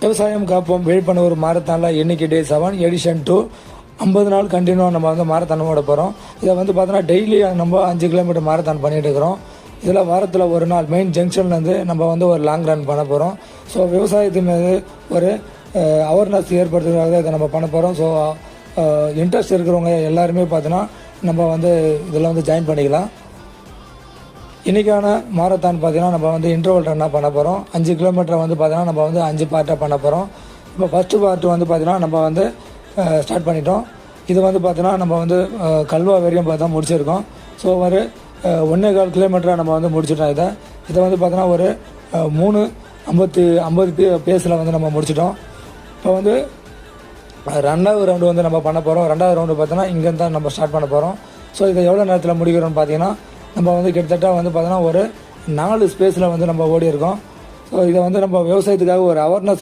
விவசாயம் காப்போம் விழிப்புணர்வு மாரத்தானில் இன்னைக்கு டே 7 எடிஷன் 2 50 நாள் கண்டினியூவாக நம்ம வந்து மாரத்தான் ஓட போகிறோம். இதை வந்து பார்த்தோன்னா டெய்லி நம்ம 5 கிலோமீட்டர் மாரத்தான் பண்ணிட்டு இருக்கிறோம். இதில் வாரத்தில் ஒரு நாள் மெயின் ஜங்ஷன்லேருந்து நம்ம வந்து ஒரு லாங் ரன் பண்ண போகிறோம். ஸோ விவசாயத்தின் மீது ஒரு அவேர்னஸ் ஏற்படுத்துறதுக்காக இதை நம்ம பண்ண போகிறோம். ஸோ இன்ட்ரெஸ்ட் இருக்கிறவங்க எல்லாருமே பார்த்தோன்னா நம்ம வந்து இதில் வந்து ஜாயின் பண்ணிக்கலாம். இன்றைக்கான மாரத்தான் பார்த்தீங்கன்னா நம்ம வந்து இன்டர்வல் ரன்னாக பண்ண போகிறோம். 5 கிலோமீட்டரை வந்து பார்த்தீங்கன்னா நம்ம வந்து 5 பார்ட்டாக பண்ண போகிறோம். இப்போ ஃபஸ்ட்டு பார்ட்டு வந்து பார்த்தீங்கன்னா நம்ம வந்து ஸ்டார்ட் பண்ணிட்டோம். இது வந்து பார்த்தீங்கன்னா நம்ம வந்து கல்வா வரையும் பார்த்தா முடிச்சிருக்கோம். ஸோ ஒரு 1.25 கிலோமீட்டராக நம்ம வந்து முடிச்சிட்டோம். இதை வந்து பார்த்தோன்னா ஒரு 3:50 பேஸில் வந்து நம்ம முடிச்சிட்டோம். இப்போ வந்து 2வது ரவுண்டு வந்து நம்ம பண்ண போகிறோம். 2வது ரவுண்டு பார்த்தோன்னா இங்கேருந்து தான் நம்ம ஸ்டார்ட் பண்ண போகிறோம். ஸோ இதை எவ்வளோ நேரத்தில் முடிக்கிறோம்னு பார்த்தீங்கன்னா நம்ம வந்து கிட்டத்தட்ட வந்து பார்த்தோன்னா ஒரு 4 ஸ்பேஸில் வந்து நம்ம ஓடி இருக்கோம். ஸோ இதை வந்து நம்ம விவசாயத்துக்காக ஒரு அவேர்னஸ்